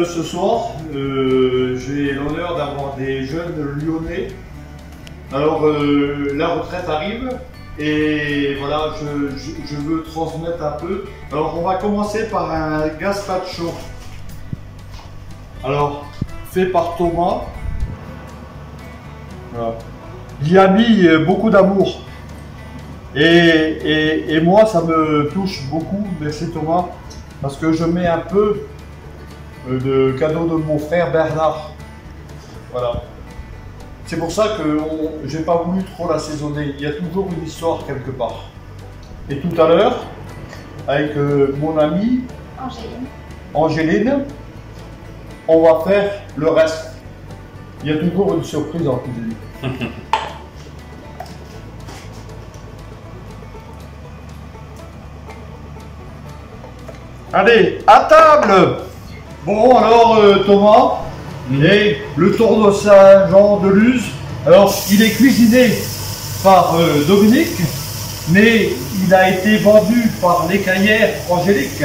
ce soir, j'ai l'honneur d'avoir des jeunes Lyonnais. Alors, la retraite arrive et voilà, je veux transmettre un peu. Alors, on va commencer par un gazpacho. Alors, fait par Thomas. Voilà. Il y a mis beaucoup d'amour. Et moi, ça me touche beaucoup, merci Thomas, parce que je mets un peu de cadeau de mon frère Bernard. Voilà. C'est pour ça que j'ai pas voulu trop l'assaisonner. Il y a toujours une histoire quelque part. Et tout à l'heure, avec mon amie Angéline, on va faire le reste. Il y a toujours une surprise en cuisine. Allez, à table! Bon, alors Thomas, et le tour de Saint-Jean-de-Luz. Alors, il est cuisiné par Dominique, mais il a été vendu par l'écaillère Angélique.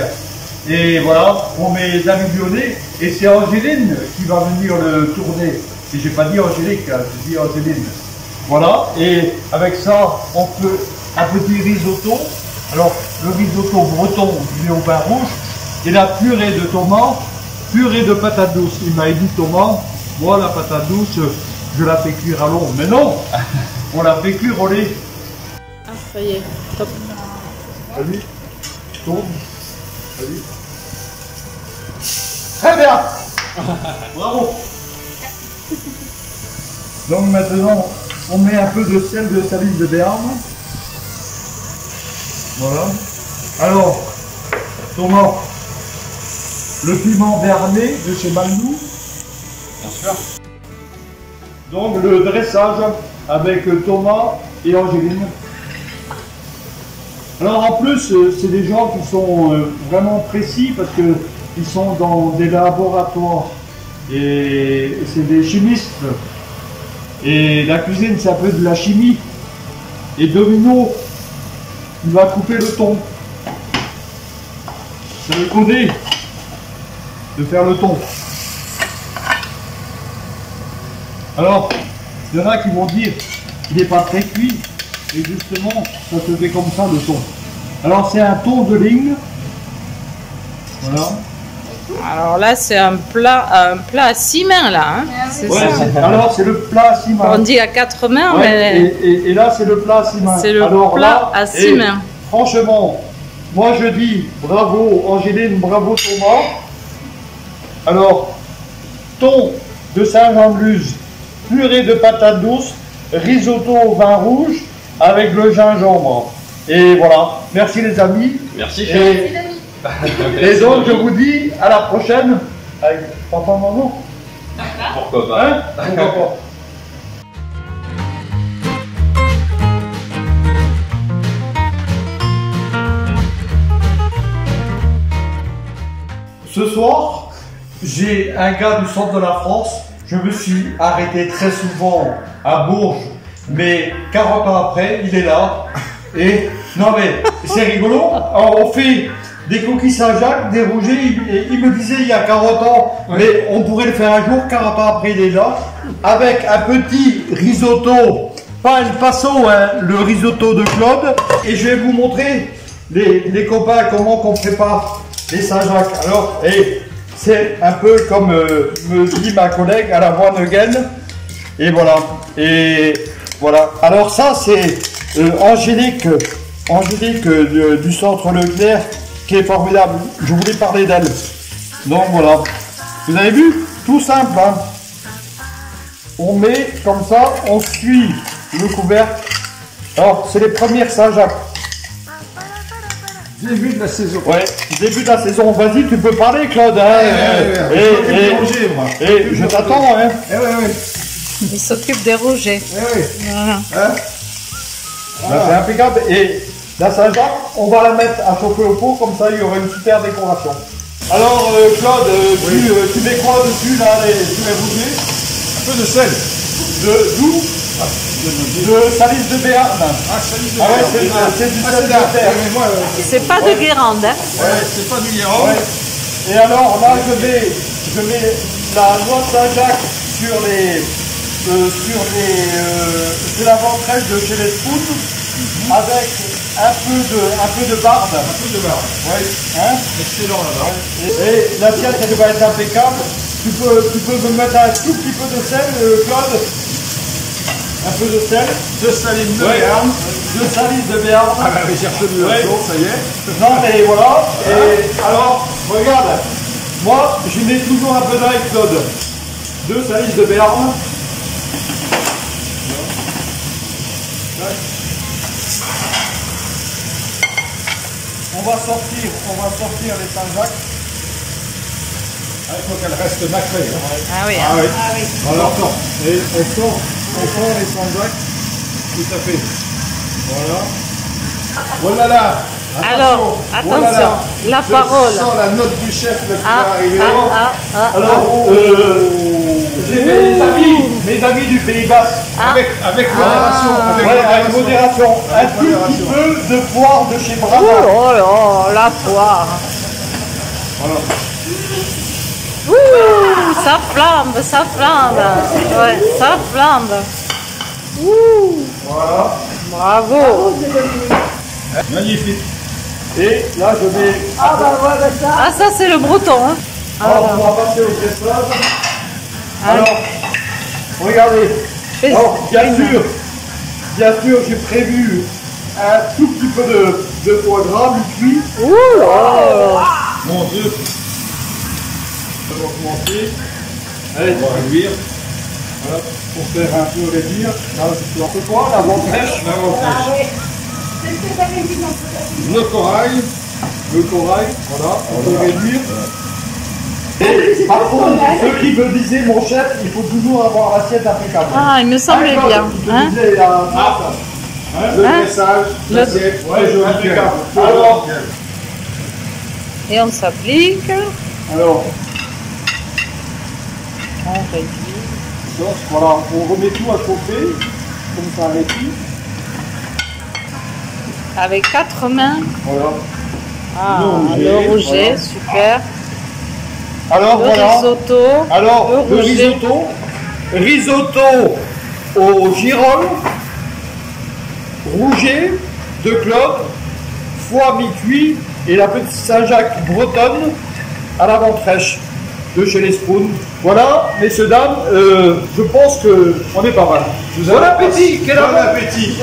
Et voilà, pour mes amis lyonnais, et c'est Angéline qui va venir le tourner. Et j'ai pas dit Angélique, hein, j'ai dit Angéline. Voilà, et avec ça, on peut un petit risotto. Alors, le risotto breton, il est au vin rouge. Et la purée de tomates, purée de patates douces. Il m'a dit Thomas, moi la patate douce, je la fais cuire à l'eau. Mais non, on la fait cuire au lait. Ah, ça y est, top. Allez, tourne. Allez. Très bien. Bravo. Donc maintenant, on met un peu de sel de salive de Béarn. Voilà. Alors, Thomas, le piment béarnais de chez Malnou. Bien sûr. Donc le dressage avec Thomas et Angéline. Alors en plus, c'est des gens qui sont vraiment précis parce qu'ils sont dans des laboratoires et c'est des chimistes. Et la cuisine, c'est un peu de la chimie. Et Domino, il va couper le thon. C'est le codé de faire le thon. Alors, il y en a qui vont dire qu'il n'est pas très cuit, et justement, ça se fait comme ça le thon. Alors, c'est un thon de ligne. Voilà. Alors là, c'est un plat à 6 mains, là. Hein. C'est Ouais, ça. alors, c'est le plat à 6 mains. On dit à 4 mains, Ouais, mais et là, c'est le plat à 6 mains. c'est le alors, plat là, à 6 mains. Franchement, moi je dis bravo Angéline, bravo Thomas. Alors, thon de Saint-Jean-de-Luz, purée de patates douces, risotto au vin rouge avec le gingembre. Et voilà, merci les amis. Merci, chérie. Et donc je vous dis à la prochaine avec papa maman. Pourquoi pas. Hein? Pourquoi pas. Ce soir, j'ai un gars du centre de la France. Je me suis arrêté très souvent à Bourges, mais 40 ans après, il est là. Et non mais c'est rigolo. Alors, on fait des coquilles Saint-Jacques, des rougets. Il me disait il y a 40 ans, mais on pourrait le faire un jour. 40 ans après, il est là avec un petit risotto, pas un passo, hein, le risotto de Claude. Et je vais vous montrer les copains comment qu'on prépare les Saint-Jacques. Alors, c'est un peu comme me dit ma collègue à la voix Neugen. Et voilà. Et voilà. Alors ça, c'est Angélique du centre Leclerc qui est formidable. Je voulais parler d'elle. Donc voilà. Vous avez vu? Tout simple. Hein, on met comme ça, on suit le couvercle. Alors, c'est les premières Saint-Jacques. Début de la saison. Ouais, début de la saison. Vas-y, tu peux parler, Claude. Hein, et je t'attends. Hein. Il s'occupe des rogers. Voilà. Hein, ben, c'est impeccable. Et la Saint-Jacques, on va la mettre à chauffer au pot, comme ça il y aura une super décoration. Alors, Claude, tu mets quoi dessus, là, tu mets rougets? Un peu de sel. D'où? De salive de Béarn. Ah, salive de Ah Béarn. ouais, c'est du sel de là. terre. Mais moi, C'est pas de Guérande, hein. ouais, c'est pas du Guérande. Ouais. Et alors là, je vais je mets la noix de Saint-Jacques sur la ventrèche de chez les Spoons avec un peu de barbe. Un peu de barbe. Oui, hein? Excellent là-bas. Et l'assiette, elle va être impeccable. Tu peux me mettre un tout petit peu de sel, Claude? Un peu de sel. Deux salines de Ouais. Béarn. 2 salices de Béarn. Ah bah oui, j'ai retenu la chose, ça y est. Non mais voilà. Et alors, regarde. Moi, je mets toujours un peu d'ail, Claude. 2 salices de Béarn. On va sortir les Saint-Jacques. Il faut qu'elle reste nacrée. Hein. Ah oui. Ah oui. Alors, attends. Et on sort les Saint-Jacques. Tout à fait. Voilà. Voilà là. Alors, attention, Voilà. la Je parole. sens la note du chef là, qui va arriver. Alors, j'ai mes amis du Pays Basque. Avec modération. Avec modération. Un tout petit peu de poire de chez Brava. Oh là, la poire. Voilà. Ouh, ça flambe, ça flambe. Ouais, ça flambe. Ouh, Voilà. bravo. Magnifique. Et là, je vais. Ah, ça c'est le breton. Hein. Alors, on va passer au pressage. Alors, regardez. Alors, bien sûr, j'ai prévu un tout petit peu de foie gras mi-cuit. Ouh là. Mon Dieu. Ça va commencer. Allez, on va réduire. Voilà, pour faire un peu réduire. Là, c'est un peu quoi, la ventrèche. Le corail. Le corail, voilà, on peut réduire. Et par contre, ceux qui me disaient, mon chef, il faut toujours avoir l'assiette impeccable. Ah, il me semblait Claude, bien. il te Hein? disait, là, Le Hein? dressage. Le- L'assiette. Ouais, je impeccable. Alors, Et on s'applique. alors, On réduit. voilà, on remet tout à chauffer, comme ça réduit. Avec 4 mains. Voilà. Ah, Le rouget, le rouget, voilà. super. Alors Le voilà. risotto. Alors, Le le rouget. risotto au girolles, rouget de Claude, foie mi-cuit et la petite Saint-Jacques bretonne à la ventrèche de chez les Spoons. Voilà, messieurs, dames, je pense qu'on est pas mal. Bon appétit, quel Bon appétit.